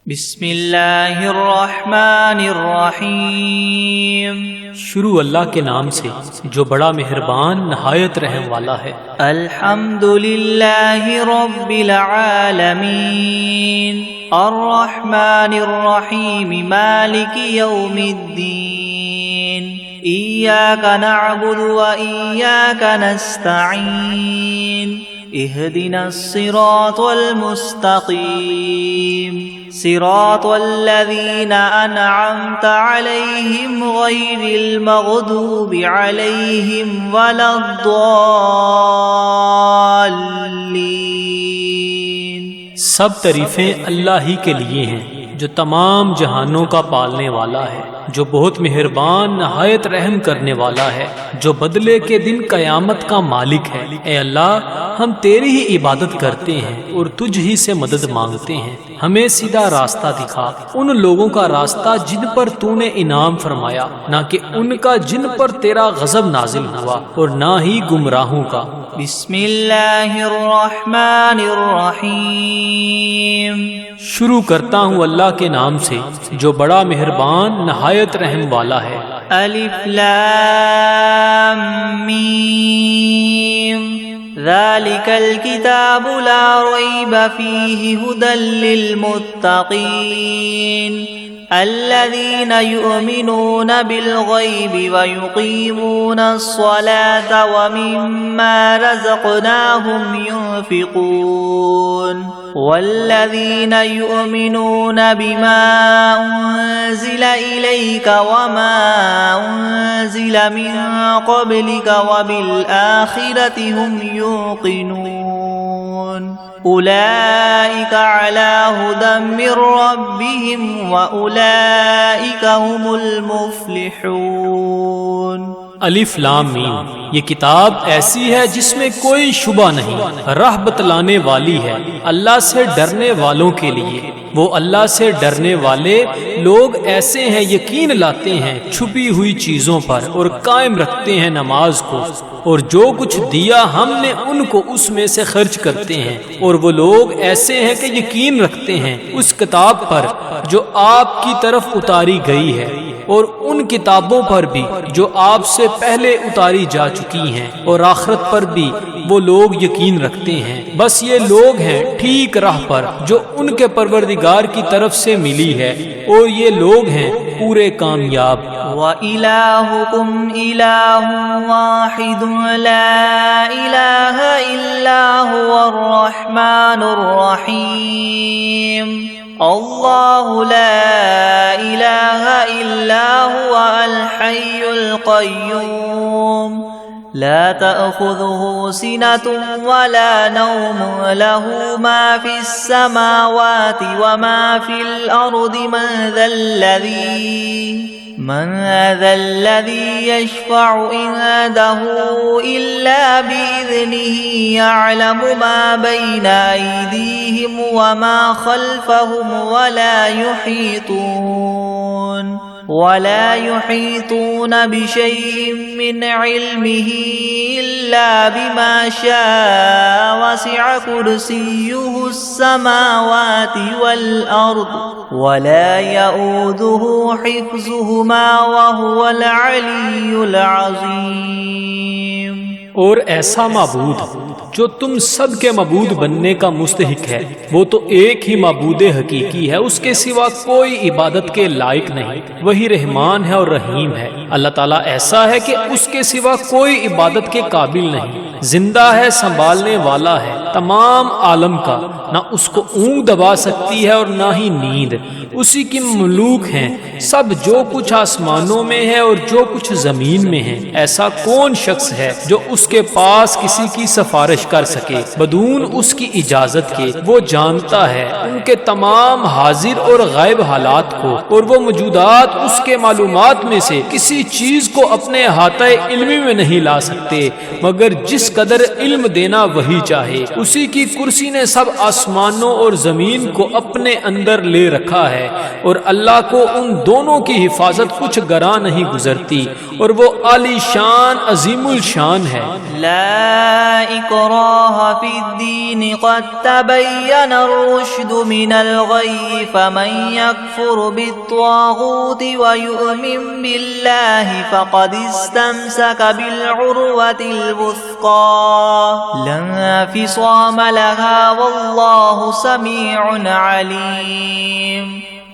بسم اللہ الرحمن الرحیم۔ شروع اللہ کے نام سے جو بڑا مہربان نہایت رحم والا ہے۔ الحمد للہ رب العالمین الرحمن الرحیم مالک یوم الدین ایاک نعبد و ایاک نستعین اهدنا الصراط المستقيم صراط الذين أنعمت عليهم غير المغضوب عليهم ولا الضالين۔ سب تعریفیں اللہ ہی کے لیے ہیں جو تمام جہانوں کا پالنے والا ہے، جو بہت مہربان نہایت رحم کرنے والا ہے، جو بدلے کے دن قیامت کا مالک ہے۔ اے اللہ، ہم تیری ہی عبادت کرتے ہیں اور تجھ ہی سے مدد مانگتے ہیں۔ ہمیں سیدھا راستہ دکھا، ان لوگوں کا راستہ جن پر تو نے انعام فرمایا، نہ کہ ان کا جن پر تیرا غضب نازل ہوا، اور نہ ہی گمراہوں کا۔ بسم اللہ الرحمن الرحیم۔ شروع کرتا ہوں اللہ کے نام سے جو بڑا مہربان نہایت رحم والا ہے۔ الف لام میم ذالک الکتاب لا ریب فیہ ھدی للمتقین الذین یؤمنون بالغیب ویقیمون الصلاة ومما رزقناہم ينفقون والذین یؤمنون بما انزل الیک وما انزل من قبلک وبالآخرة هم یوقنون اولئک علی ھدی من ربہم واولئک هم المفلحون۔ الف لام میم، یہ کتاب ایسی ہے جس میں کوئی شبہ نہیں، راہ بتلانے والی ہے اللہ سے ڈرنے والوں کے لیے۔ وہ اللہ سے ڈرنے والے لوگ ایسے ہیں یقین لاتے ہیں چھپی ہوئی چیزوں پر اور قائم رکھتے ہیں نماز کو، اور جو کچھ دیا ہم نے ان کو اس میں سے خرچ کرتے ہیں۔ اور وہ لوگ ایسے ہیں کہ یقین رکھتے ہیں اس کتاب پر جو آپ کی طرف اتاری گئی ہے، اور ان کتابوں پر بھی جو آپ سے پہلے اتاری جا چکی ہیں، اور آخرت پر بھی وہ لوگ یقین رکھتے ہیں۔ بس یہ لوگ ہیں ٹھیک راہ پر جو ان کے پروردگار کی طرف سے ملی ہے، اور یہ لوگ ہیں پورے کامیاب۔ وَإِلَٰهُكُمْ إِلَٰهٌ وَاحِدٌ لَا إِلَٰهَ إِلَّا هُوَ الرَّحْمَٰنُ الرَّحِيمُ اللہ لا الہ الا هو الحی القیوم لا تأخذه سنة ولا نوم له ما في السماوات وما في الأرض من ذا الذي يشفع عنده إلا بإذنه يعلم ما بين أيديهم وما خلفهم ولا يحيطون بشيء من علمه إلا بما شاء وسع كرسيه السماوات والأرض ولا يؤوده حفظهما وهو العلي العظيم۔ اور ایسا معبود جو تم سب کے معبود بننے کا مستحق ہے، وہ تو ایک ہی معبود حقیقی ہے، اس کے سوا کوئی عبادت کے لائق نہیں۔ وہی رحمان ہے اور رحیم ہے۔ اللہ تعالیٰ ایسا ہے کہ اس کے سوا کوئی عبادت کے قابل نہیں، زندہ ہے، سنبھالنے والا ہے تمام عالم کا، نہ اس کو اونگ دبا سکتی ہے اور نہ ہی نیند۔ اسی کی مملوک ہیں سب، جو کچھ آسمانوں میں ہے اور جو کچھ زمین میں ہے۔ ایسا کون شخص ہے جو اس کے پاس کسی کی سفارش کر سکے بدون اس کی اجازت کے؟ وہ جانتا ہے ان کے تمام حاضر اور غائب حالات کو، اور وہ موجودات اس کے معلومات میں سے کسی چیز کو اپنے احاطہ علمی میں نہیں لا سکتے مگر جس قدر علم دینا وہی چاہے۔ اسی کی کرسی نے سب آسمانوں اور زمین کو اپنے اندر لے رکھا ہے، اور اللہ کو ان دونوں کی حفاظت کچھ گراں نہیں گزرتی، اور وہ عالی شان عظیم الشان ہے۔ لا اکراہ فی الدین قد تبین الرشد من الغی فمن یکفر بالطاغوت ویؤمن باللہ فقد استمسک بالعروة الوثقى لا انفصام لها واللہ سمیع علیم۔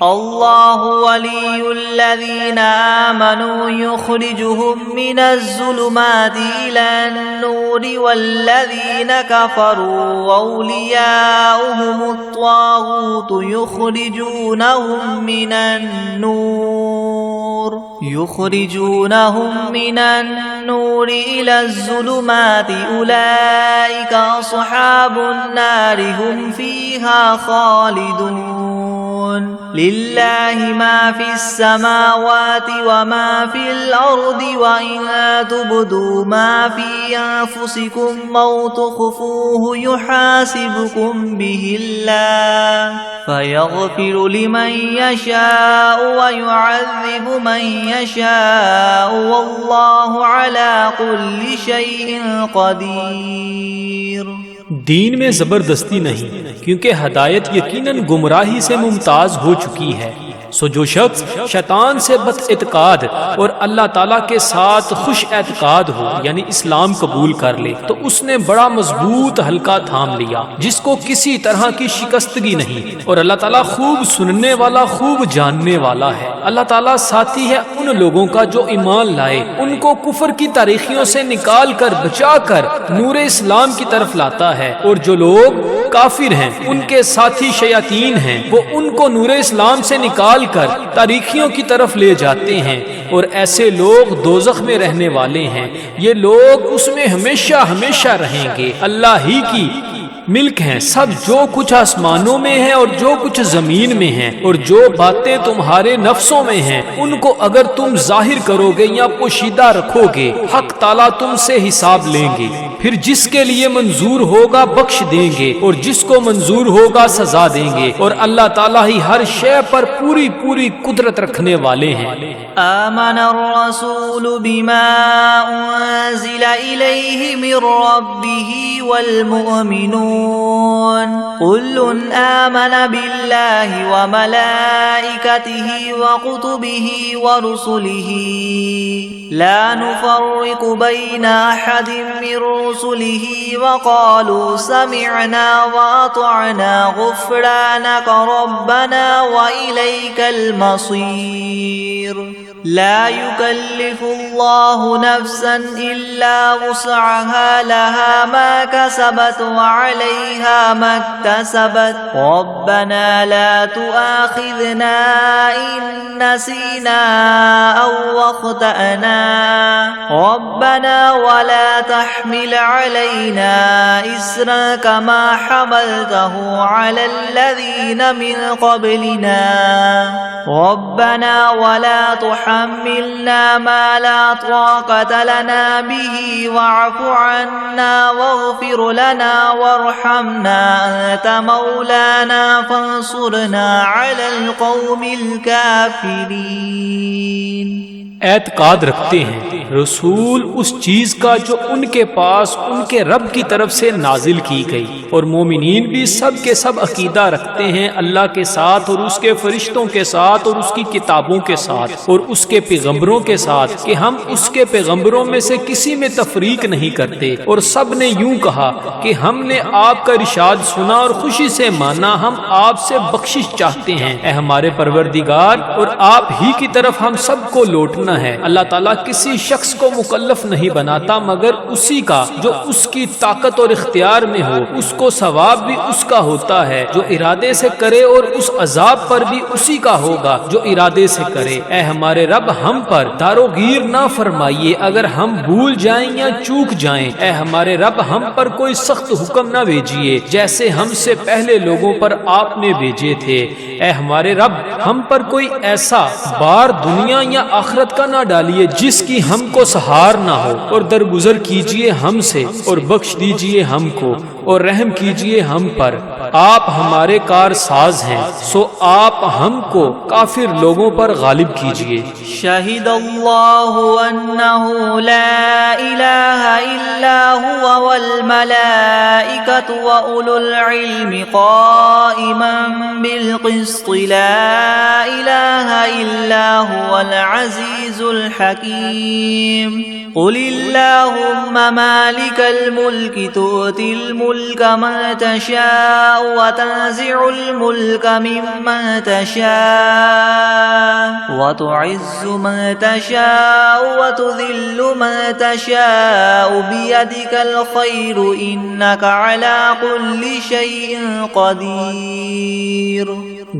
اللہ ولی الذین آمنوا یخرجهم من الظلمات إلى النور والذین کفروا اولیاؤهم الطاغوت یخرجونهم من النور إلى الظلمات أولئك أصحاب النار هم فيها خالدون۔ للہ ما فی السماوات وما فی الارض وإن تبدوا ما فی انفسکم او تخفوه یحاسبکم به اللہ فیغفر لمن یشاء ویعذب من یشاء واللہ علی کل شیء قدیر۔ دین میں زبردستی نہیں، کیونکہ ہدایت یقیناً گمراہی سے ممتاز ہو چکی ہے۔ سو جو شخص شیطان سے بد اعتقاد اور اللہ تعالیٰ کے ساتھ خوش اعتقاد ہو، یعنی اسلام قبول کر لے، تو اس نے بڑا مضبوط حلقہ تھام لیا جس کو کسی طرح کی شکستگی نہیں، اور اللہ تعالیٰ خوب سننے والا، خوب جاننے والا ہے۔ اللہ تعالیٰ ساتھی ہے ان لوگوں کا جو ایمان لائے، ان کو کفر کی تاریخیوں سے نکال کر بچا کر نور اسلام کی طرف لاتا ہے، اور جو لوگ کافر ہیں ان کے ساتھی شیاطین ہیں، وہ ان کو نور اسلام سے نکال کر تاریخیوں کی طرف لے جاتے ہیں، اور ایسے لوگ دوزخ میں رہنے والے ہیں، یہ لوگ اس میں ہمیشہ ہمیشہ رہیں گے۔ اللہ ہی کی ملک ہیں سب، جو کچھ آسمانوں میں ہے اور جو کچھ زمین میں ہے، اور جو باتیں تمہارے نفسوں میں ہیں ان کو اگر تم ظاہر کرو گے یا پوشیدہ رکھو گے، حق تعالیٰ تم سے حساب لیں گے، پھر جس کے لیے منظور ہوگا بخش دیں گے، اور جس کو منظور ہوگا سزا دیں گے، اور اللہ تعالیٰ ہی ہر شے پر پوری پوری قدرت رکھنے والے ہیں۔ آمن الرسول بما انزل الیہ من ربہ والمؤمنون كل آمن بالله وملائكته وكتبه ورسله لا نفرق بين أحد من رسله وقالوا سمعنا وأطعنا غفرانك ربنا وإليك المصير۔ لا يكلف الله نفسا إلا وسعها لها ما كسبت وعليها ما اكتسبت ربنا لا تؤاخذنا إن نسينا أو أخطأنا ربنا ولا تحمل علينا إصرا كما حملته على الذين من قبلنا ربنا ولا تحملنا ما لا طاقة لنا به واعف عنا واغفر لنا وارحمنا أنت مولانا فانصرنا على القوم الكافرين۔ اعتقاد رکھتے ہیں رسول اس چیز کا جو ان کے پاس ان کے رب کی طرف سے نازل کی گئی، اور مومنین بھی سب کے سب عقیدہ رکھتے ہیں اللہ کے ساتھ اور اس کے فرشتوں کے ساتھ اور اس کی کتابوں کے ساتھ اور اس کے پیغمبروں کے ساتھ کہ ہم اس کے پیغمبروں میں سے کسی میں تفریق نہیں کرتے، اور سب نے یوں کہا کہ ہم نے آپ کا ارشاد سنا اور خوشی سے مانا، ہم آپ سے بخشش چاہتے ہیں اے ہمارے پروردگار، اور آپ ہی کی طرف ہم سب کو لوٹنا ہے۔ اللہ تعالیٰ کسی شخص کو مکلف نہیں بناتا مگر اسی کا جو اس کی طاقت اور اختیار میں ہو، اس کو ثواب بھی اس کا ہوتا ہے جو ارادے سے کرے، اور اس عذاب پر بھی اسی کا ہوگا جو ارادے سے کرے۔ اے ہمارے رب، ہم پر داروگیر نہ نہ فرمائیے اگر ہم بھول جائیں یا چوک جائیں، اے ہمارے رب ہم پر کوئی سخت حکم نہ بھیجیے جیسے ہم سے پہلے لوگوں پر آپ نے بھیجے تھے۔ اے ہمارے رب ہم پر کوئی ایسا بار دنیا یا آخرت کا نہ ڈالیے جس کی ہم کو سہار نہ ہو، اور درگزر کیجیے ہم سے اور بخش دیجیے ہم کو اور رحم کیجیے ہم پر۔ آپ ہمارے کار ساز ہیں، سو آپ ہم کو کافر لوگوں پر غالب کیجیے۔ شہد اللہ انہ لا الہ الا ہوا والملائکۃ واولو العلم قائما بالقسط لا الہ الا هو العزیز الحکیم۔ قل اللہم مالک الملک تؤتی الملک من تشاء وتنزع الملک ممن تشاء وتعز من تشاء وتذل من تشاء بیدک الخیر انک علی کل شیء قدیر۔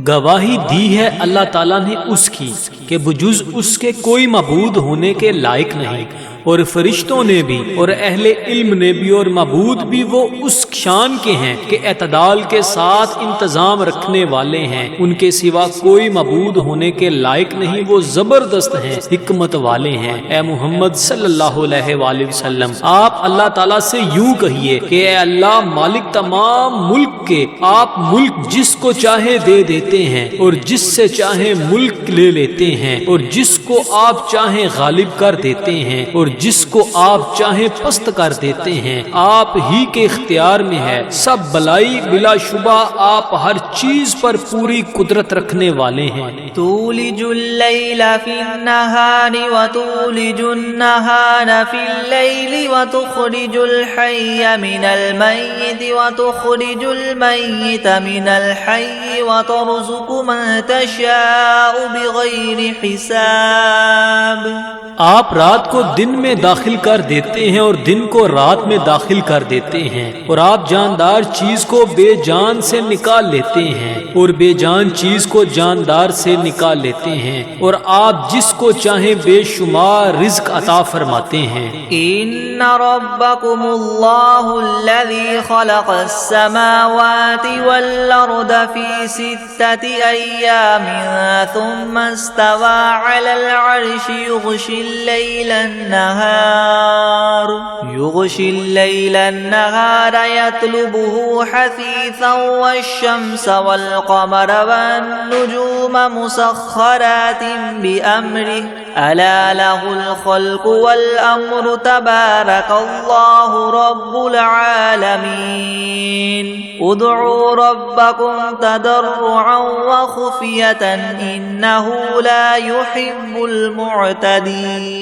گواہی دی ہے اللہ تعالیٰ نے اس کی کہ بجز اس کے کوئی معبود ہونے کے لائق نہیں، اور فرشتوں نے بھی اور اہل علم نے بھی اور معبود بھی وہ اس شان کے ہیں کہ اعتدال کے ساتھ انتظام رکھنے والے ہیں، ان کے سوا کوئی معبود ہونے کے لائق نہیں، وہ زبردست ہیں، حکمت والے ہیں۔ اے محمد صلی اللہ علیہ وآلہ وسلم آپ اللہ تعالیٰ سے یوں کہیے کہ اے اللہ مالک تمام ملک کے، آپ ملک جس کو چاہے دے دیتے ہیں اور جس سے چاہے ملک لے لیتے ہیں، اور جس کو آپ چاہیں غالب کر دیتے ہیں اور جس کو آپ چاہیں پست کر دیتے ہیں، آپ ہی کے اختیار میں ہے سب بلائی، بلا شبہ آپ ہر چیز پر پوری قدرت رکھنے والے ہیں۔ تولج اللیل فی النہار وتولج النہار فی اللیل وتخرج الحی من المیت وتخرج المیت من الحی وترزق من تشاء بغیر حساب۔ آپ رات کو دن میں داخل کر دیتے ہیں اور دن کو رات میں داخل کر دیتے ہیں، اور آپ جاندار چیز کو بے جان سے نکال لیتے ہیں اور بے جان چیز کو جاندار سے نکال لیتے ہیں، اور آپ جس کو چاہیں بے شمار رزق عطا فرماتے ہیں۔ ان ربکم اللہ الذی خلق السماوات والارض فی 6 ایام ثم استوى على العرش يغشي الليل النهار يطلبه حثيثا والشمس والقمر والنجوم مسخرات بأمره ألا له الخلق والأمر تبارك الله رب العالمين ادعوا ربكم تضرعا وخفية إنه لا يحب المعتدين۔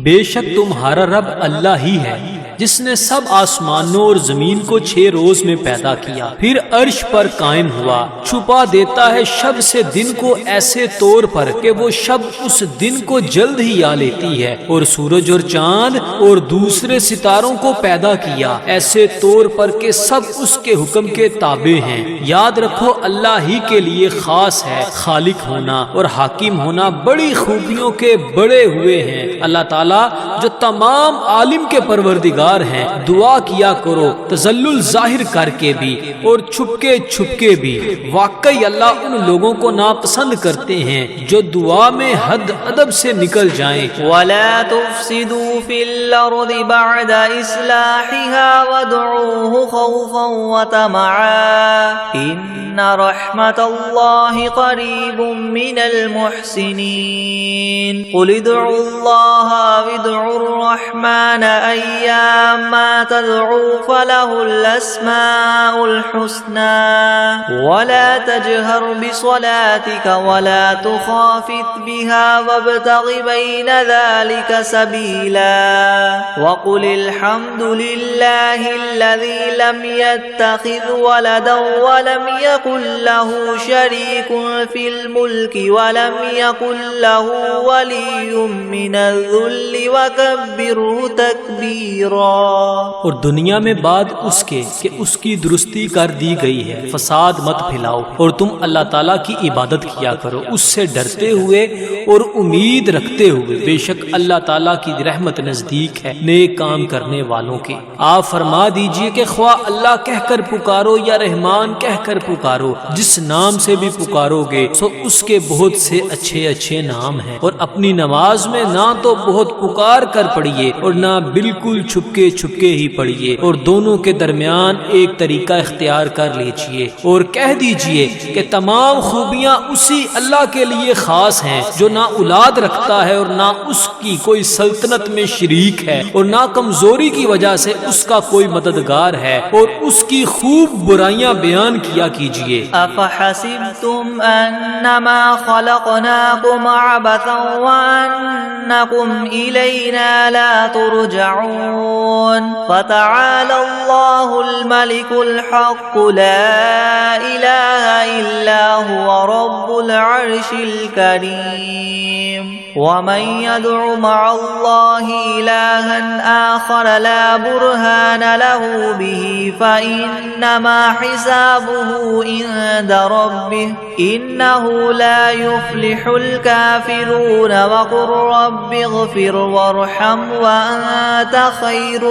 بے شک تمہارا رب اللہ ہی ہے جس نے سب آسمانوں اور زمین کو 6 روز میں پیدا کیا، پھر عرش پر قائم ہوا، چھپا دیتا ہے شب سے دن کو ایسے طور پر کہ وہ شب اس دن کو جلد ہی آ لیتی ہے، اور سورج اور چاند اور دوسرے ستاروں کو پیدا کیا ایسے طور پر کہ سب اس کے حکم کے تابع ہیں۔ یاد رکھو اللہ ہی کے لیے خاص ہے خالق ہونا اور حاکم ہونا، بڑی خوبیوں کے بڑے ہوئے ہیں اللہ تعالیٰ جو تمام عالم کے پروردگار ہیں۔ دعا کیا کرو تذلل ظاہر کر کے بھی اور چھپ کے بھی، واقعی اللہ ان لوگوں کو ناپسند کرتے ہیں جو دعا میں حد ادب سے نکل جائیں۔ وَلَا تُفْسِدُوا فِي الْأَرْضِ بَعْدَ إِصْلَاحِهَا وَادْعُوهُ خَوْفًا وَطَمَعًا إِنَّ رَحْمَتَ اللَّهِ قَرِيبٌ مِّنَ الْمُحْسِنِينَ قُلِ ادْعُوا اللَّهَ وَادْعُوا الرَّحْمَنَ أَيَّمَّا تَدْعُوا فَلَهُ الْأَسْمَاءُ الْحُسْنَى وَلَا تَجْهَرْ بِصَلَاتِكَ وَلَا تُخَافِتْ بِهَا وَابْتَغِ بَيْنَ ذَلِكَ سَبِيلًا وَقُلِ الْحَمْدُ لِلَّهِ الَّذِي لَمْ يَتَّخِذْ وَلَدًا وَلَمْ يَكُنْ لَهُ شَرِيكٌ فِي الْمُلْكِ وَلَمْ يَكُنْ لَهُ وَلِيٌّ مِّنَ الذُّلِّ الكل وكبره تكبيرا. اور دنیا میں بعد اس کے کہ اس کی درستی کر دی گئی ہے فساد مت پھیلاؤ، اور تم اللہ تعالیٰ کی عبادت کیا کرو اس سے ڈرتے ہوئے اور امید رکھتے ہوئے، بے شک اللہ تعالیٰ کی رحمت نزدیک ہے نیک کام کرنے والوں کے. آپ فرما دیجئے کہ خواہ اللہ کہہ کر پکارو یا رحمان کہہ کر پکارو، جس نام سے بھی پکارو گے سو اس کے بہت سے اچھے اچھے نام ہیں. اور اپنی نماز میں نہ تو بہت پکار کر پڑھیے اور نہ بالکل چھپکے چھپکے ہی پڑھیے، اور دونوں کے درمیان ایک طریقہ اختیار کر لیجئے، اور کہہ دیجئے کہ تمام خوبیاں اسی اللہ کے لیے خاص ہیں جو نہ اولاد رکھتا ہے اور نہ اس کی کوئی سلطنت میں شریک ہے، اور نہ کمزوری کی وجہ سے اس کا کوئی مددگار ہے، اور اس کی خوب برائیاں بیان کیا کیجئے. افحسبتم انما خلقناكم عبثا وانكم الینا لا ترجعون. فتعالى الله الملك الحق لا اله الا هو رب العرش الكريم. ومن يدع مع الله إلها آخر لا برهان له به فإنما حسابه عند ربه إنه لا يفلح الكافرون. وقل رب اغفر وارحم وأنت خير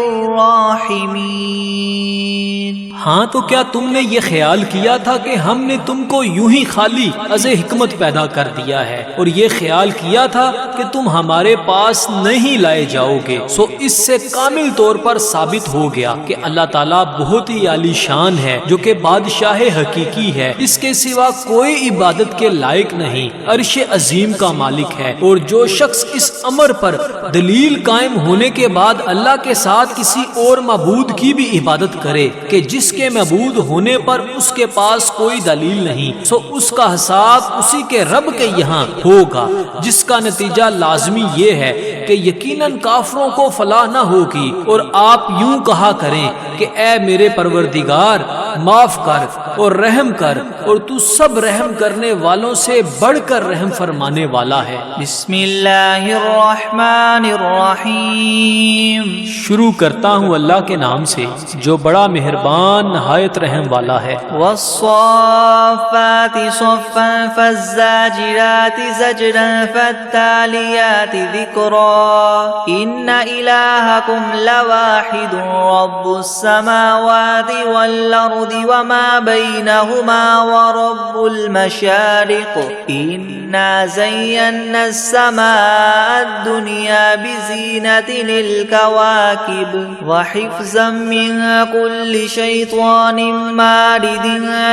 الراحمين. ہاں تو کیا تم نے یہ خیال کیا تھا کہ ہم نے تم کو یوں ہی خالی از حکمت پیدا کر دیا ہے، اور یہ خیال کیا تھا کہ تم ہمارے پاس نہیں لائے جاؤ گے؟ سو اس سے کامل طور پر ثابت ہو گیا کہ اللہ تعالیٰ بہت ہی عالی شان ہے، جو کہ بادشاہ حقیقی ہے، اس کے سوا کوئی عبادت کے لائق نہیں، عرش عظیم کا مالک ہے. اور جو شخص اس امر پر دلیل قائم ہونے کے بعد اللہ کے ساتھ کسی اور معبود کی بھی عبادت کرے کہ جس کے معبود ہونے پر اس کے پاس کوئی دلیل نہیں، سو اس کا حساب اسی کے رب کے یہاں ہوگا، جس کا نتیجہ لازمی یہ ہے کہ یقیناً کافروں کو فلاح نہ ہوگی. اور آپ یوں کہا کریں کہ اے میرے پروردگار معاف کر اور رحم کر، اور تو سب رحم کرنے والوں سے بڑھ کر رحم فرمانے والا ہے. بسم اللہ الرحمن الرحیم. شروع کرتا ہوں اللہ کے نام سے جو بڑا مہربان نہایت رحم والا ہے. والصافات صفا فالزاجرات زجرا فالتاليات ذكرا إن إلهكم لواحد رب السماوات والأرض وما بينهما ورب المشارق إنا زينا السماء الدنيا بزينة للكواكب وحفظا من كل شيطان مارد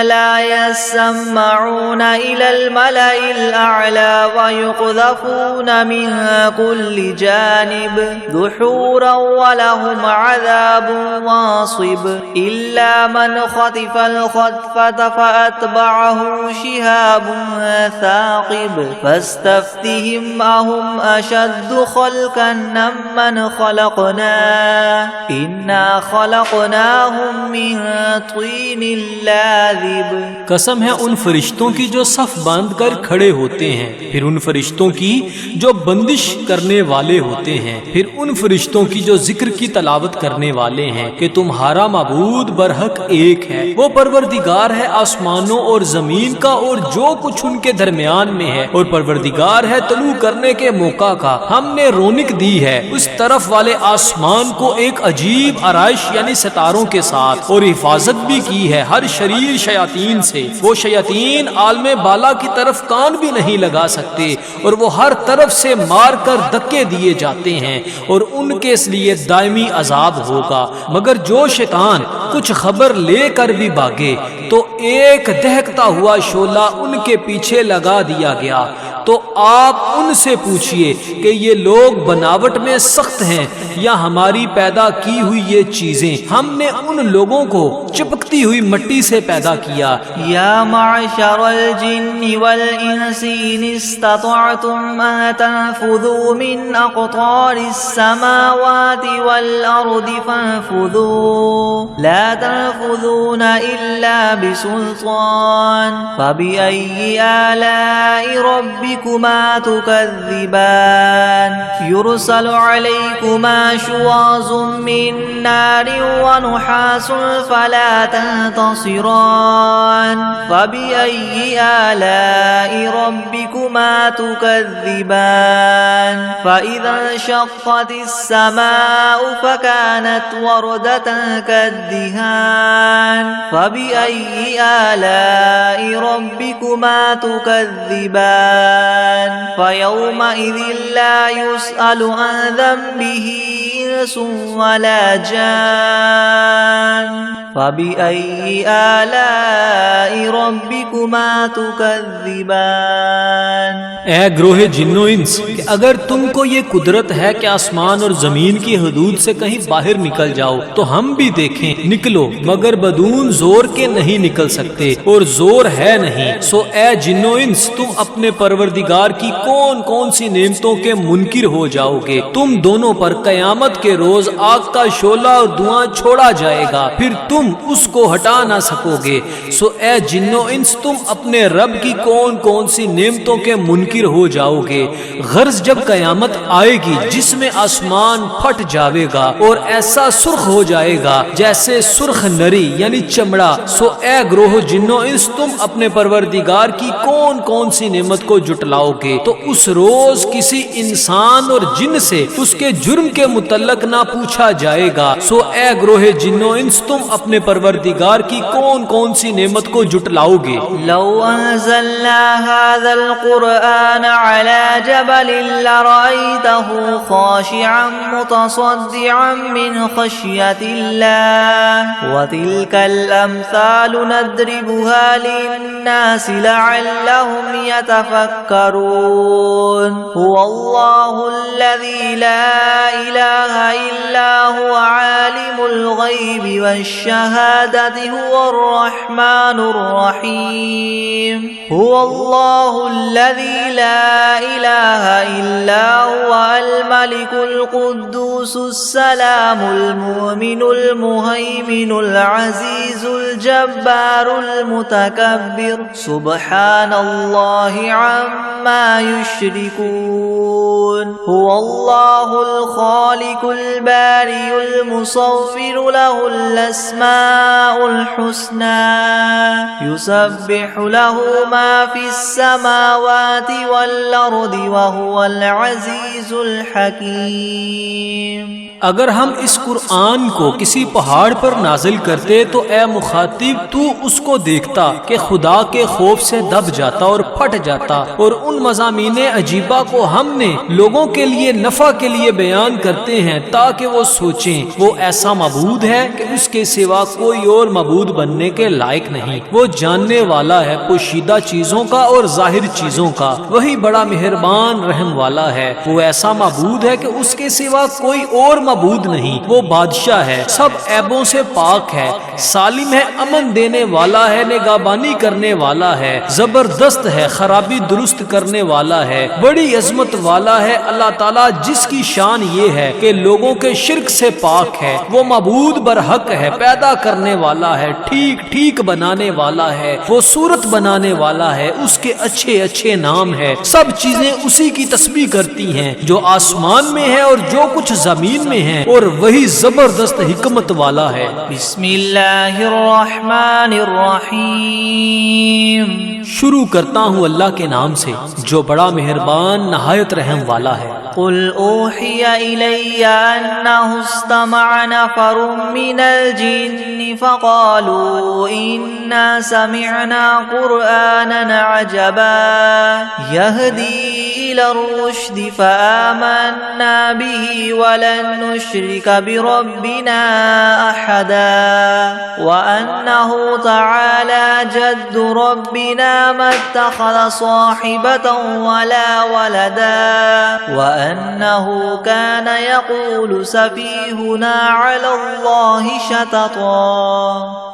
لا يسمعون إلى الملأ الأعلى ويقذفون من كل جانب دحورا ولهم عذاب واصب إلا من خطف الخطفة فأتبعه شهاب ثاقب فاستفتهم أهم أشد خلقا ممن خلقنا إنا خلقناهم من طين لازب. قسم ہے ان فرشتوں کی جو صف باندھ کر کھڑے ہوتے ہیں، پھر ان فرشتوں کی جو بندش کرنے والے ہوتے ہیں، پھر ان فرشتوں کی جو ذکر کی تلاوت کرنے والے ہیں کہ تمہارا معبود برحق ایک ہے، وہ پروردگار ہے آسمانوں اور زمین کا اور جو کچھ ان کے درمیان میں ہے، اور پروردگار ہے طلوع کرنے کے موقع کا. ہم نے رونق دی ہے اس طرف والے آسمان کو ایک عجیب آرائش یعنی ستاروں کے ساتھ، اور حفاظت بھی کی ہے ہر شریر شیاطین سے. وہ شیاطین عالم بالا کی طرف کان بھی نہیں لگا سکتے، اور وہ ہر طرف سے مار کر دھکے دیے جاتے ہیں، اور ان کے اس لیے دائمی عذاب ہوگا. مگر جو شیطان کچھ خبر لے کر بھی بھاگے تو ایک دہکتا ہوا شعلہ ان کے پیچھے لگا دیا گیا. تو آپ ان سے پوچھئے کہ یہ لوگ بناوٹ میں سخت ہیں یا ہماری پیدا کی ہوئی یہ چیزیں؟ ہم نے ان لوگوں کو چپکتی ہوئی مٹی سے پیدا کیا. یا معشر الجن والانس ان استطعتم ان تنفذوا من اقطار السماوات والارض فانفذوا لا تنفذون الا بسلطان فبأي آلاء ربكم ربكما تكذبان يرسل عليكما شواظ من نار ونحاس فلا تنتصران فبأي آلاء ربكما تكذبان فإذا انشقت السماء فكانت وردة كالدهان فبأي آلاء ربكما تكذبان فيومئذ لا يسأل عن ذنبه إنس ولا جان فبأي آلاء ربكما تكذبان اے گروہ جن و انس کہ اگر تم کو یہ قدرت ہے کہ آسمان اور زمین کی حدود سے کہیں باہر نکل جاؤ تو ہم بھی دیکھیں نکلو، مگر بدون زور کے نہیں نکل سکتے اور زور ہے نہیں۔ سو اے جن و انس تم اپنے پروردگار کی کون کون سی نعمتوں کے منکر ہو جاؤ گے؟ تم دونوں پر قیامت کے روز آگ کا شعلہ اور دھواں چھوڑا جائے گا، پھر تم اس کو ہٹا نہ سکو گے۔ سو اے جن و انس تم اپنے رب کی کون کون سی نعمتوں کے منکر ہو جاؤ گے؟ غرض جب قیامت آئے گی جس میں آسمان پھٹ جاوے گا اور ایسا سرخ ہو جائے گا جیسے سرخ نری یعنی چمڑا، سو اے گروہ جن و انس تم اپنے پروردگار کی کون کون سی نعمت کو جٹلاؤ گے؟ تو اس روز کسی انسان اور جن سے اس کے جرم کے متعلق نہ پوچھا جائے گا۔ سو اے گروہ جن و انس تم اپنے پروردگار کی کون کون سی نعمت کو جٹلاؤ گے؟ لو انزلنا هذا القرآن على جبل لرأيته خاشعا متصدعا من خشية الله وتلك الأمثال نضربها للناس لعلهم يتفكرون هو الله الذي لا إله إلا هو عالم الغيب والشهادة هو الرحمن الرحيم هو الله الذي لا إله إلا هو الملك القدوس السلام المؤمن المهيمن العزيز الجبار المتكبر سبحان الله عما يشركون هو الله الخالق البارئ المصور له الأسماء الحسنى يسبح له ما في السماوات والأرض وهو العزيز الحكيم۔ اگر ہم اس قرآن کو کسی پہاڑ پر نازل کرتے تو اے مخاطب تو اس کو دیکھتا کہ خدا کے خوف سے دب جاتا اور پھٹ جاتا، اور ان مضامین عجیبہ کو ہم نے لوگوں کے لیے نفع کے لیے بیان کرتے ہیں تاکہ وہ سوچیں وہ ایسا معبود ہے کہ اس کے سوا کوئی اور معبود بننے کے لائق نہیں۔ وہ جاننے والا ہے پوشیدہ چیزوں کا اور ظاہر چیزوں کا، وہی بڑا مہربان رحم والا ہے۔ وہ ایسا معبود ہے کہ اس کے سوا کوئی اور معبود نہیں۔ وہ بادشاہ ہے، سب عیبوں سے پاک ہے، سالم ہے، امن دینے والا ہے، نگہبانی کرنے والا ہے، زبردست ہے، خرابی درست کرنے والا ہے، بڑی عظمت والا ہے۔ اللہ تعالیٰ جس کی شان یہ ہے کہ لوگوں کے شرک سے پاک ہے، وہ معبود برحق ہے، پیدا کرنے والا ہے، ٹھیک ٹھیک بنانے والا ہے، وہ صورت بنانے والا ہے، اس کے اچھے اچھے نام ہے۔ سب چیزیں اسی کی تسبیح کرتی ہیں جو آسمان میں ہے اور جو کچھ زمین میں ہے، اور وہی زبردست حکمت والا ہے۔ بسم اللہ الرحمن الرحیم، شروع کرتا ہوں اللہ کے نام سے جو بڑا مہربان نہایت رحم والا ہے۔ قل اوحی الی انہ استمع نفر من الجن فقالوا انا سمعنا قرآنا عجبا يهدي الى الرشد فآمنا به ولن نشرك بربنا احدا وانه تعالى جد ربنا ما اتخذ صاحبة ولا ولدا وأنه كان يقول سفيهنا على الله شططا۔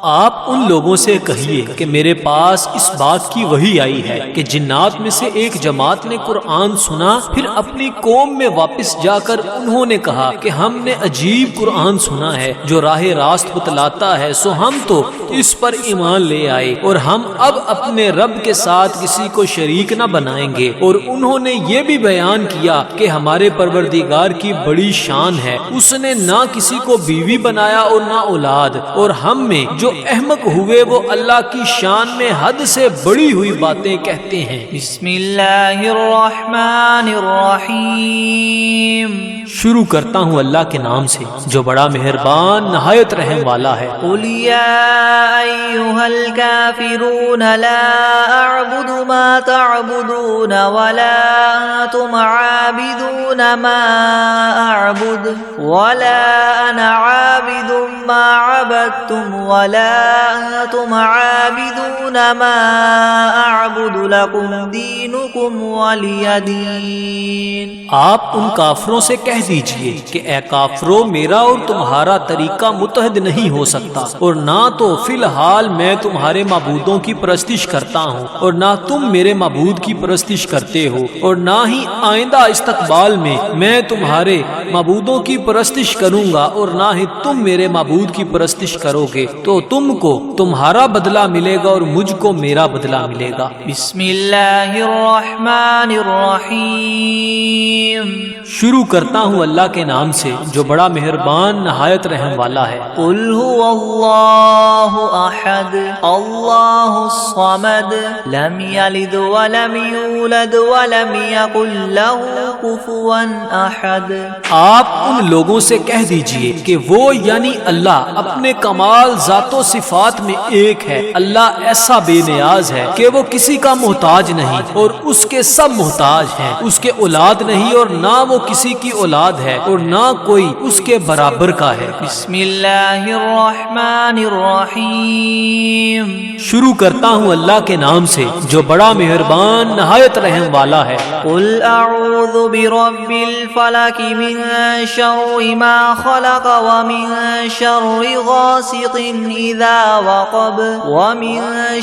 آپ ان لوگوں سے کہیے کہ میرے پاس اس بات کی وحی آئی ہے کہ جنات میں سے ایک جماعت نے قرآن قرآن سنا، پھر اپنی قوم میں واپس جا کر انہوں نے کہا کہ ہم نے عجیب قرآن سنا ہے جو راہ راست بتلاتا ہے، سو ہم تو اس پر ایمان لے آئے اور ہم اب اپنے رب کے ساتھ کسی کو شریک نہ بنائیں گے۔ اور انہوں نے یہ بھی بیان کیا کہ ہمارے پروردگار کی بڑی شان ہے، اس نے نہ کسی کو بیوی بنایا اور نہ اولاد، اور ہم میں جو احمق ہوئے وہ اللہ کی شان میں حد سے بڑی ہوئی باتیں کہتے ہیں۔ بسم اللہ الرحمن الرحیم، شروع کرتا ہوں اللہ کے نام سے جو بڑا مہربان نہایت رحم والا ہے۔ قل یا ایھا الکافرون لا اعبد ما تعبدون ولا انتم عابدون ما اعبد ولا انا عابد ما عبدتم ولا انتم عابدون ما اعبد لكم دینکم ولی دین۔ آپ ان کافروں سے کہہ دیجئے کہ اے کافرو، میرا اور تمہارا طریقہ متحد نہیں ہو سکتا، اور نہ تو فی الحال میں تمہارے معبودوں کی پرستش کرتا ہوں اور نہ تم میرے معبود کی پرستش کرتے ہو، اور نہ ہی آئندہ استقبال میں تمہارے معبودوں کی پرستش کروں گا اور نہ ہی تم میرے معبود کی پرستش کرو گے، تو تم کو تمہارا بدلہ ملے گا اور مجھ کو میرا بدلہ ملے گا۔ بسم اللہ الرحمن الرحیم، شروع کرتا ہوں اللہ کے نام سے جو بڑا مہربان نہایت رحم والا ہے۔ قل هو اللہ احد اللہ الصمد لم یلد ولم یولد ولم یکن له کفوا احد۔ آپ ان لوگوں سے کہہ دیجئے کہ وہ یعنی اللہ اپنے کمال ذات و صفات میں ایک ہے، اللہ ایسا بے نیاز ہے کہ وہ کسی کا محتاج نہیں اور اس کے سب محتاج ہیں، اس کے اولاد نہیں اور نہ وہ کسی کی اولاد ہے اور نہ کوئی اس کے برابر کا ہے۔ بسم اللہ الرحمن الرحیم، شروع کرتا ہوں اللہ کے نام سے جو بڑا مہربان نہایت رحم والا ہے۔ قل اعوذ برب الفلق من شر ما خلق ومن شر غاسق اذا وقب ومن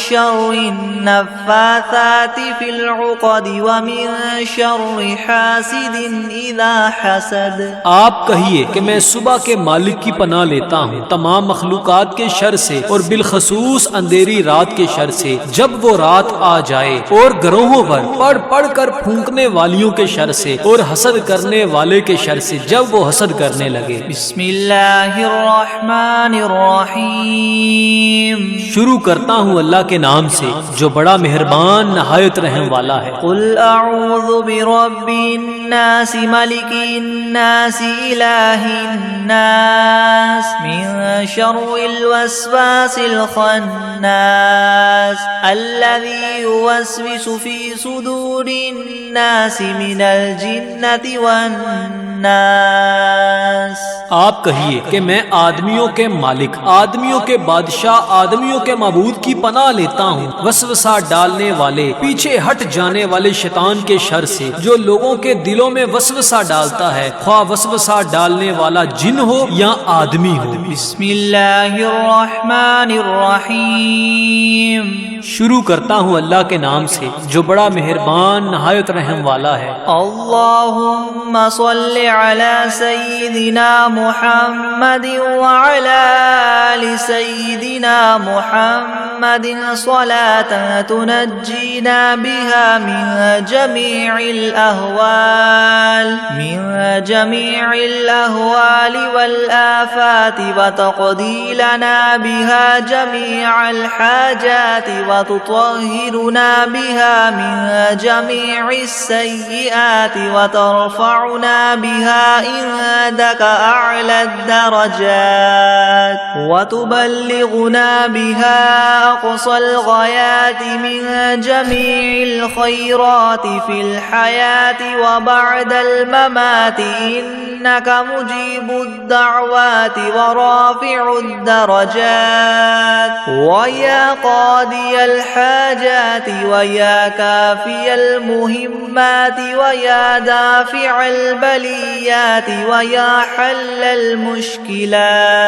شر النفاثات في العقد ومن شر حاسد اذا حسد۔ آپ کہیے کہ میں صبح کے مالک کی پناہ لیتا ہوں تمام مخلوقات کے شر سے اور بالخصوص اندھیری رات کے شر سے جب وہ رات آ جائے، اور گروہوں پر پڑھ پڑھ کر پھونکنے والیوں کے شر سے اور حسد کرنے والے کے شر سے جب وہ حسد کرنے لگے۔ بسم اللہ الرحمن الرحیم، شروع کرتا ہوں اللہ کے نام سے جو بڑا مہربان نہایت رحم والا ہے۔ قل اعوذ برب الناس ملک الناس الہ الناس من شر الوسواس الخناس الذي يوسوس في صدور الناس من الجنة والناس۔ آپ کہیے کہ میں آدمیوں کے مالک، آدمیوں کے بادشاہ، آدمیوں کے معبود کی پناہ لیتا ہوں وسوسہ ڈالنے والے، پیچھے ہٹ جانے والے شیطان کے شر سے جو لوگوں کے دلوں میں وسوسہ ڈالتا ہے، خواہ وسوسہ ڈالنے والا جن ہو یا آدمی ہو۔ بسم اللہ الرحمن الرحیم، شروع کرتا ہوں اللہ کے نام سے جو بڑا مہربان نہایت رحم والا ہے۔ اللہم صل علی سیدنا محمد وعلی آل سیدنا محمد صلاة تنجینا بها من جمیع الأهوال والآفات وتقضی لنا بها جمیع الحاجات وتطهرنا بها من جميع السيئات وترفعنا بها عندك أعلى الدرجات وتبلغنا بها أقصى الغايات من جميع الخيرات في الحياة وبعد الممات إنك مجيب الدعوات ورافع الدرجات ويا قاضي الحاجات ويا كافي المهمات ويا دافع البليات ويا حل المشكلات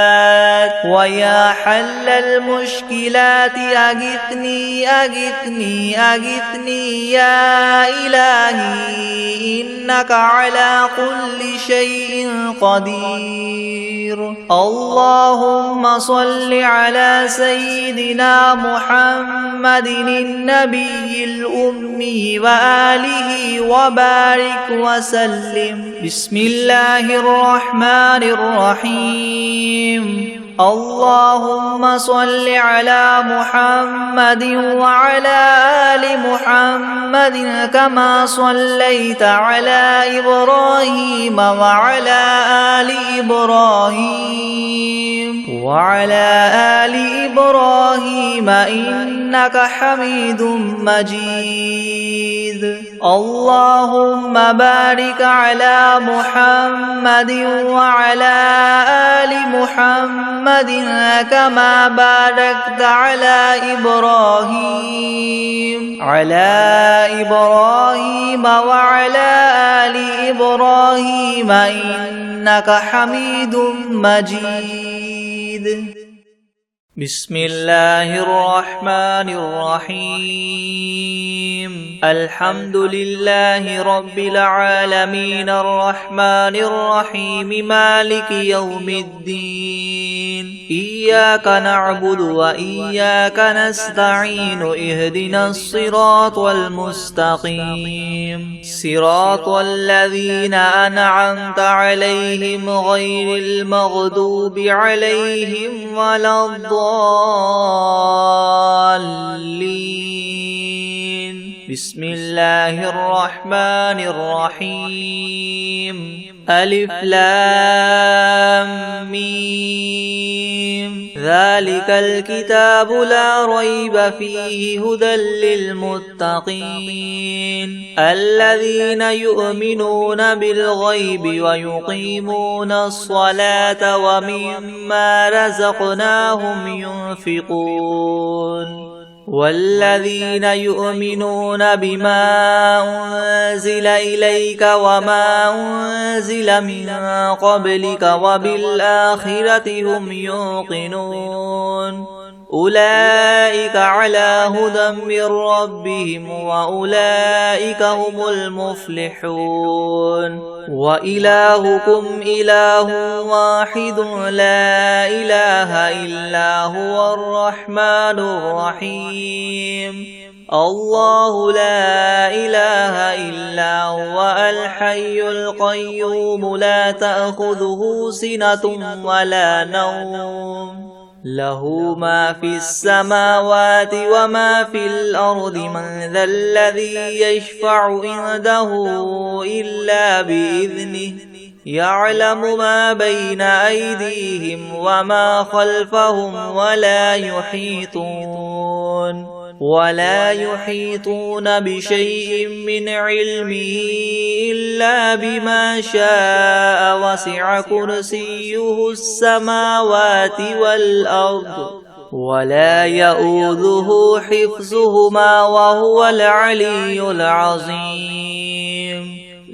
أغثني أغثني أغثني يا إلهي إنك على كل شيء قدير. اللهم صل على سيدنا محمد النبي الأمي وآله وبارك وسلم. بسم الله الرحمن الرحيم. اللهم صل على محمد وعلى آل محمد كما صليت على إبراهيم وعلى آل إبراهيم إنك حميد مجيد. اللهم بارك على محمد وعلى آل محمد كما باركت على إبراهيم وعلى آل إبراهيم إنك حميد مجيد. بسم الله الرحمن الرحيم. الحمد لله رب العالمين الرحمن الرحيم مالك يوم الدين. إياك نعبد وإياك نستعين. اهدنا الصراط المستقيم صراط الذين أنعمت عليهم غير المغضوب عليهم ولا الضالين. بسم الله الرحمن الرحيم. ألف لام ميم. ذلك الكتاب لا ريب فيه هدى للمتقين الذين يؤمنون بالغيب ويقيمون الصلاة ومما رزقناهم ينفقون والذين يؤمنون بما أنزل إليك وما أنزل من قبلك وبالآخرة هم يوقنون أولئك على هدى من ربهم وأولئك هم المفلحون. وإلهكم إله واحد لا إله إلا هو الرحمن الرحيم. الله لا إله إلا هو الحي القيوم لا تأخذه سنة ولا نوم له ما في السماوات وما في الأرض. من ذا الذي يشفع عنده إلا بإذنه يعلم ما بين أيديهم وما خلفهم ولا يحيطون بشيء من علمه إلا بما شاء وسع كرسيه السماوات والأرض ولا يؤوده حفظهما وهو العلي العظيم.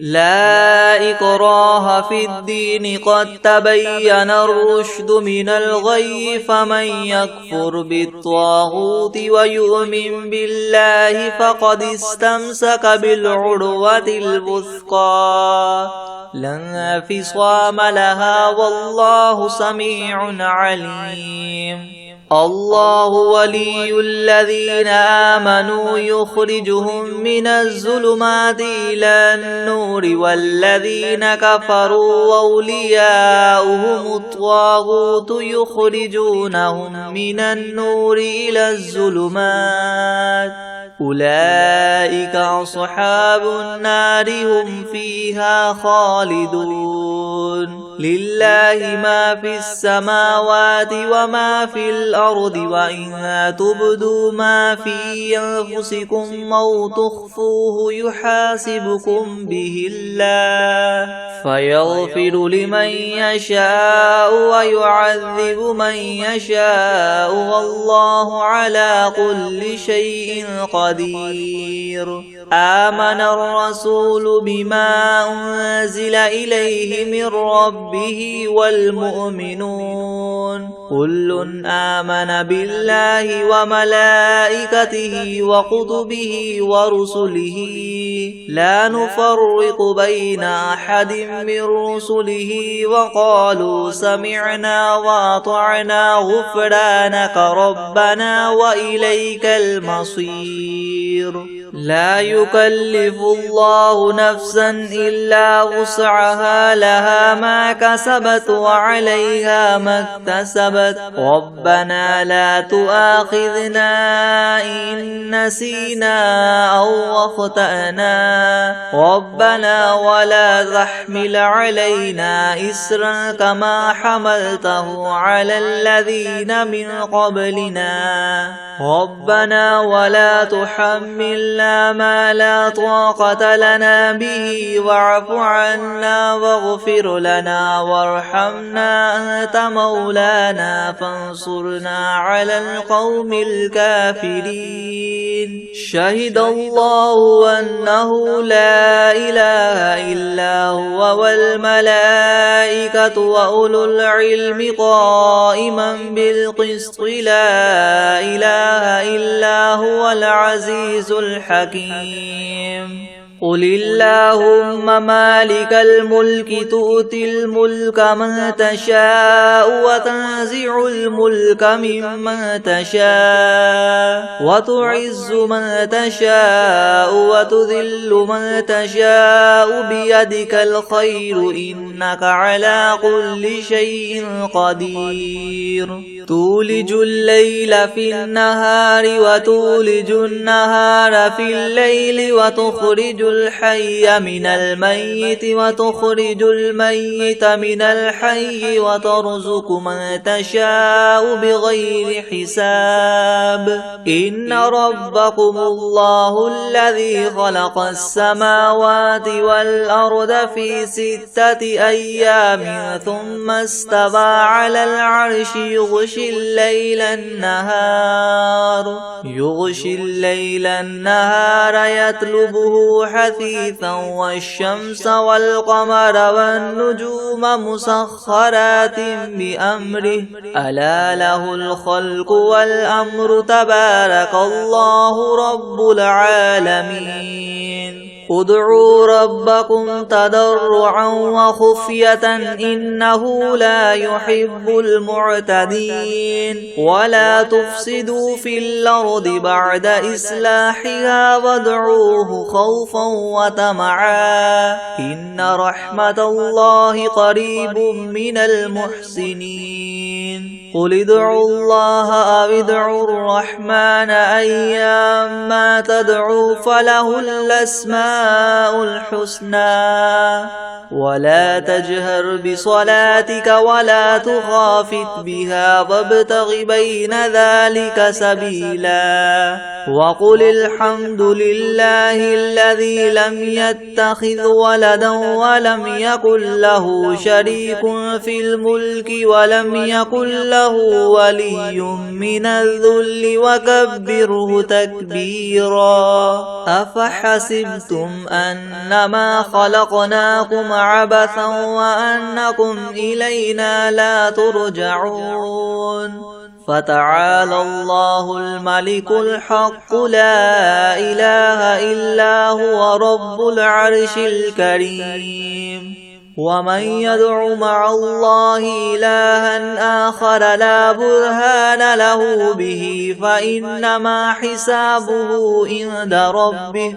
لا إكراه في الدين قد تبين الرشد من الغي فمن يكفر بالطاغوت ويؤمن بالله فقد استمسك بالعروة الوثقى لا انفصام لها والله سميع عليم. الله ولي الذين آمنوا يخرجهم من الظلمات إلى النور والذين كفروا أولياؤهم الطاغوت يخرجونهم من النور إلى الظلمات أولئك أصحاب النار هم فيها خالدون. لله ما في السماوات وما في الأرض وإن تبدوا ما في أنفسكم أو تخفوه يحاسبكم به الله فيغفر لمن يشاء ويعذب من يشاء والله على كل شيء قدير. آمن الرسول بما أنزل إليه من ربه والمؤمنون كل آمن بالله وملائكته وكتبه ورسله لا نفرق بين أحد من رسله وقالوا سمعنا وأطعنا غفرانك ربنا وإليك المصير لا يكلف الله نفسا إلا وسعها لها ما كسبت وعليها ما اكتسبت ربنا لا تؤاخذنا إن نسينا أو أخطأنا ربنا ولا تحمل علينا إسرا كما حملته على الذين من قبلنا ربنا ولا تحملنا ما لا طاقة لنا به واعف عنا واغفر لنا وارحمنا أنت مولانا فانصرنا على القوم الكافرين شهد الله أنه لا إله إلا هو والملائكة وأولو العلم قائما بالقسط لا إله إلا هو العزيز الحكيم قل اللهم مالك الملك تؤتي الملك من تشاء وتنزع الملك ممن تشاء وتعز من تشاء وتذل من تشاء بيدك الخير إنك على كل شيء قدير تولج الليل في النهار وتولج النهار في الليل وتخرج الحي من الميت وتخرج الميت من الحي وترزق من تشاء بغير حساب إن ربكم الله الذي خلق السماوات والأرض في 6 أيام ثم استوى على العرش يغشي الليل النهار يطلبه حثيثا والشمس والقمر والنجوم مسخرات بأمره ألا له الخلق والأمر تبارك الله رب العالمين ادعوا ربكم تضرعا وخفية إنه لا يحب المعتدين ولا تفسدوا في الأرض بعد إصلاحها وادعوه خوفا وطمعا إن رحمة الله قريب من المحسنين قل ادعوا الله أو ادعوا الرحمن أيما تدعوا فله الأسماء الحسنى ولا تجهر بصلاتك ولا تخافت بها وابتغ بين ذلك سبيلا وقل الحمد لله الذي لم يتخذ ولدا ولم يكن له شريك في الملك ولم يكن له ولي من الذل وكبره تكبيرا أفحسبتم أنما خلقناكم عبثا وأنكم إلينا لا ترجعون فتعالى الله الملك الحق لا إله إلا هو رب العرش الكريم ومن يدع مع الله إلها آخر لا برهان له به فإنما حسابه عند ربه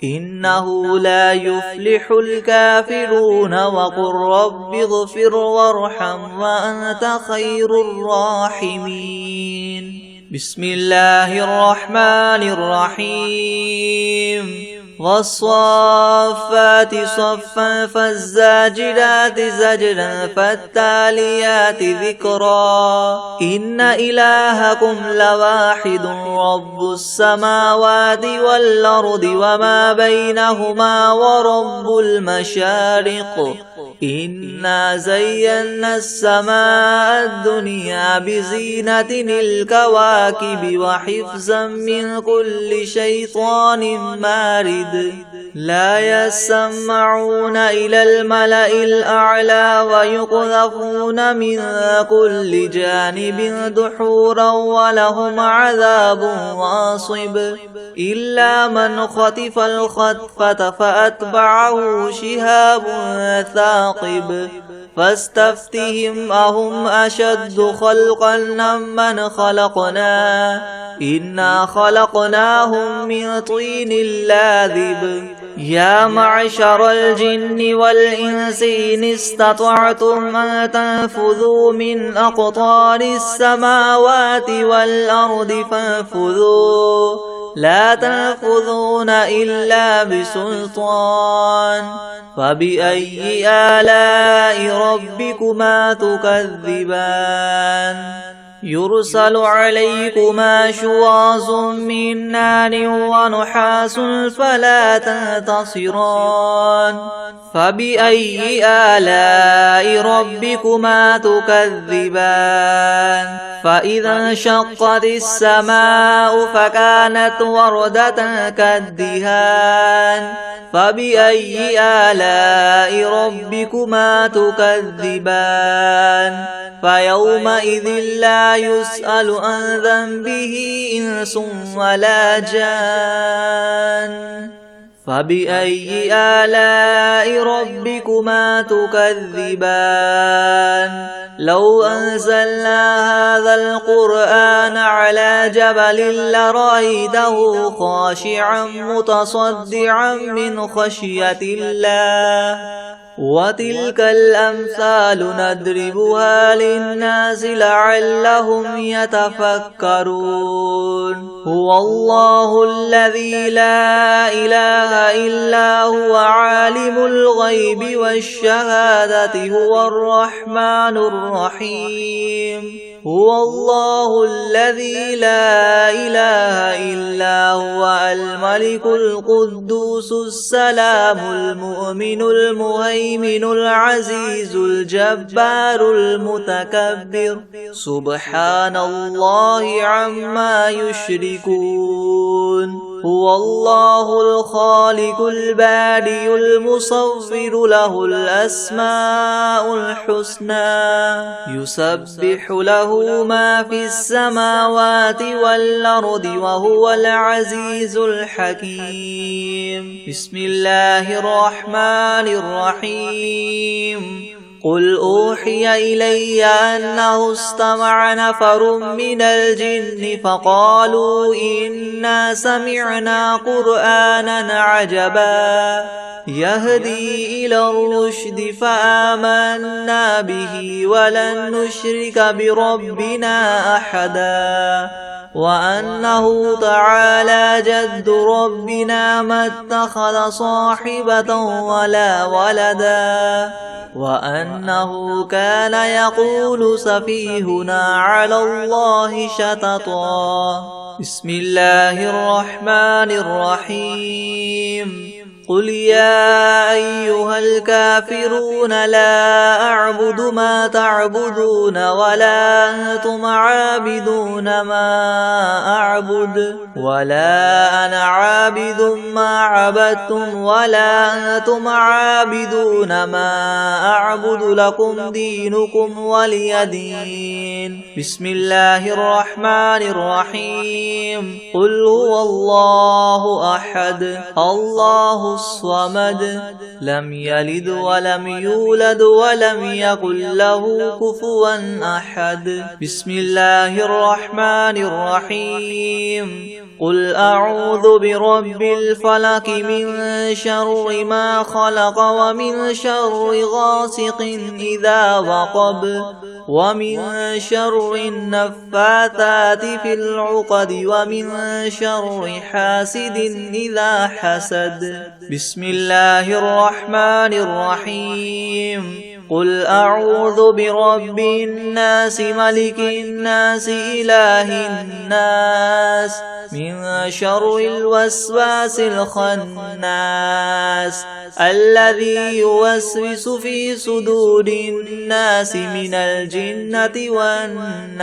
إنه لا يفلح الكافرون وقل رب اغفر وارحم وأنت خير الراحمين بسم الله الرحمن الرحيم والصافات صفا فالزاجرات زجرا فالتاليات ذكرا إن إلهكم لواحد رب السماوات والأرض وما بينهما ورب المشارق إنا زينا السماء الدنيا بزينة الكواكب وحفظا من كل شيطان مارد لا يسمعون إلى الملأ الأعلى ويقذفون من كل جانب دحورا ولهم عذاب واصب إلا من خطف الخطفة فأتبعه شهاب ثاقب فاستفتهم أهم أشد خلقا ممن خلقنا إنا خلقناهم من طين لاذب يا معشر الجن والإنس إن استطعتم أن تنفذوا من أقطار السماوات والأرض فانفذوا لا تنفذون إلا بسلطان فبأي آلاء ربكما تكذبان يرسل عليكما شواظ من نار ونحاس فلا تنتصران فبأي آلاء ربكما تكذبان فإذا انشقت السماء فكانت وردة كالدهان فبأي آلاء ربكما تكذبان فيومئذ لا يسأل عن ذنبه إنس ولا جان فبأي آلاء ربكما تكذبان لو أنزلنا هذا القرآن على جبل لرأيته خاشعا متصدعا من خشية الله وتلك الأمثال نضربها للناس لعلهم يتفكرون هو الله الذي لا إله إلا هو عالم الغيب والشهادة هو الرحمن الرحيم هو الله الذي لا إله إلا هو الملك القدوس السلام المؤمن المهيمن العزيز الجبار المتكبر سبحان الله عما يشركون هو الله الخالق البارئ المصور له الأسماء الحسنى يسبح له ما في السماوات والأرض وهو العزيز الحكيم بسم الله الرحمن الرحيم قل أوحي إلي أنه استمع نفر من الجن فقالوا إنا سمعنا قرآنا عجبا يهدي إلى الرشد فآمنا به ولن نشرك بربنا أحدا وأنه تعالى جد ربنا ما اتخذ صاحبة ولا ولدا وأنه كان يقول سفيهنا على الله شططا بسم الله الرحمن الرحيم قل يا أيها الكافرون لا أعبد ما تعبدون ولا أنتم عابدون ما أعبد ولا أنا عابد ما عبدتم ولا أنتم عابدون ما أعبد لكم دينكم ولي دين بسم الله الرحمن الرحيم قل هو الله أحد الله الصمد لم يلد ولم يولد ولم يكن له كفوا أحد بسم الله الرحمن الرحيم قل أعوذ برب الفلق من شر ما خلق ومن شر غاسق إذا وقب ومن شر النفاثات في العقد ومن شر حاسد إذا حسد بسم الله الرحمن الرحيم قل أعوذ برب الناس ملك الناس إله الناس من شر الوسواس الخناس الذي يوسوس في صدور الناس من الجنة والناس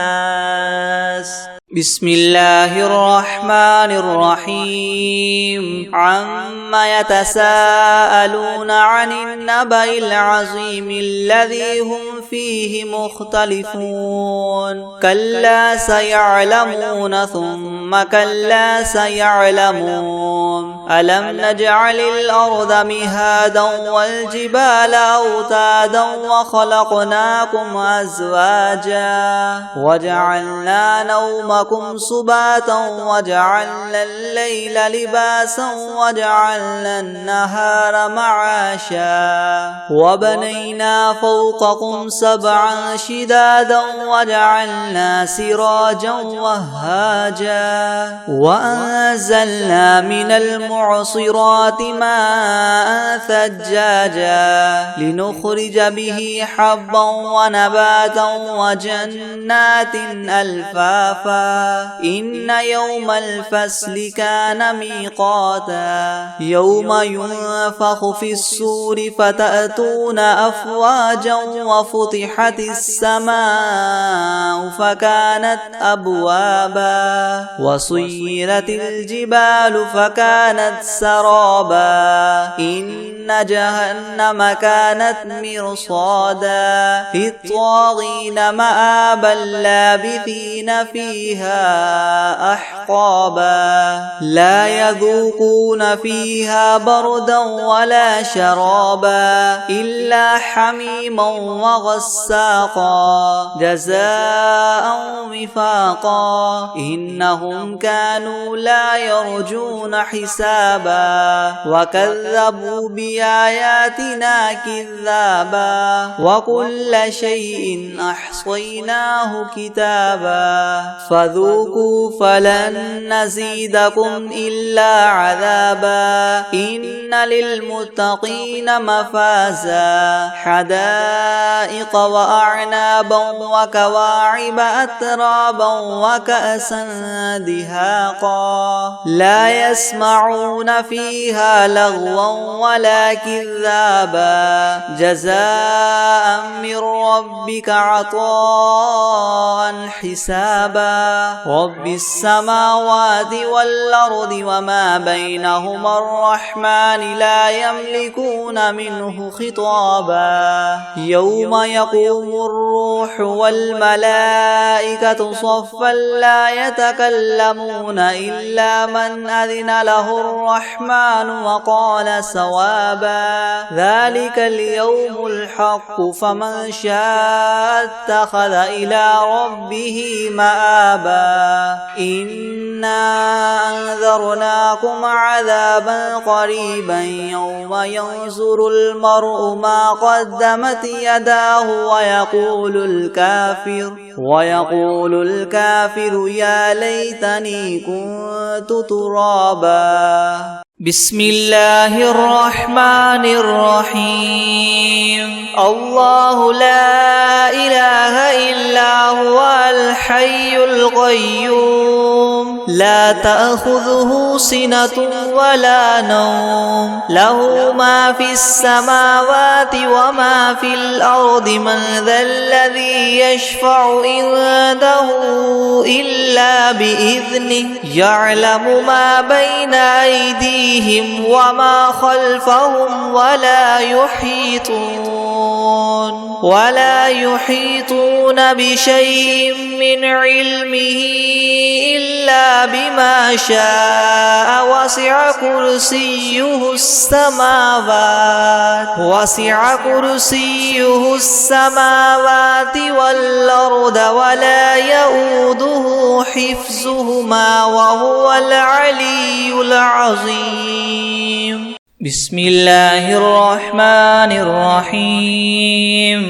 بسم الله الرحمن الرحيم عما يتساءلون عن النبأ العظيم الذي هم فيه مختلفون كلا سيعلمون ثم كلا سيعلمون ألم نجعل الأرض مهادا والجبال أوتادا وخلقناكم أزواجا وجعلنا نومكم سباتا وجعلنا الليل لباسا وجعلنا النهار معاشا وبنينا فوقكم سبعا شدادا وجعلنا سراجا وهاجا وأنزلنا من المعصرات ماء ثجاجا لنخرج به حبا ونباتا وجنات ألفافا إن يوم الفصل كان ميقاتا يوم ينفخ في الصور فتأتون أفواجا وفتحت السماء فكانت أبوابا وسيرت الجبال فكانت سرابا إن جهنم كانت مرصادا للطاغين مآبا لابثين فيها أحقابا لا يذوقون فيها بردا ولا شرابا إلا حميما وغساقا جزاء وفاقا إنهم كانوا لا يرجون حسابا وكذبوا بآياتنا كذابا وكل شيء أحصيناه كتابا فذوقوا فلن نزيدكم إلا عذابا إن للمتقين مفازا حدائق وأعنابا وكواعب أترابا وكأسا دهاقا لا يسمعون فيها لغوا ولا كذابا جزاء من ربك عطاء حسابا رب السماوات والأرض وما بينهما الرحمن لا يملكون منه خطابا يوم يقوم الروح والملائكة صفا لا يتكلمون إلا من أذن له الرحمن وقال صوابا ذلك اليوم الحق فمن شاء اتخذ إلى ربه مآبا إنا أنذرناكم عذابا قريبا يوم ينظر المرء ما قدمت يداه ويقول الكافر يا ليتني كنت ترابا بسم الله الرحمن الرحيم الله لا إله إلا هو الحي القيوم لا تأخذه سنة ولا نوم له ما في السماوات وما في الأرض من ذا الذي يشفع عنده إلا بإذنه يعلم ما بين أيديهم وما خلفهم ولا يحيطون بشيء من علمه إلا بما شاء وسع كرسيه السماوات والأرض ولا يؤوده حفظهما وهو العلي العظيم بسم الله الرحمن الرحيم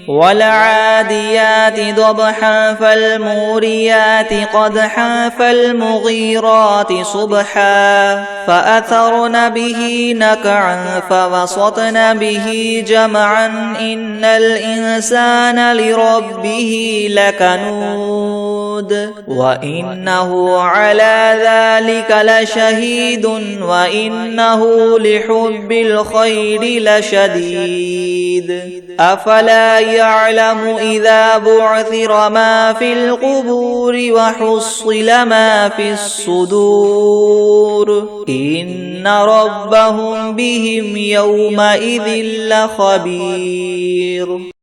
والعاديات ضبحا فالموريات قدحا فالمغيرات صبحا فأثرن به نقعا فوسطن به جمعا إن الإنسان لربه لكنود وإنه على ذلك لشهيد وإنه لحب الخير لشديد أفلا يعلم إذا بعثر ما في القبور وحصل ما في الصدور إن ربهم بهم يومئذ لخبير.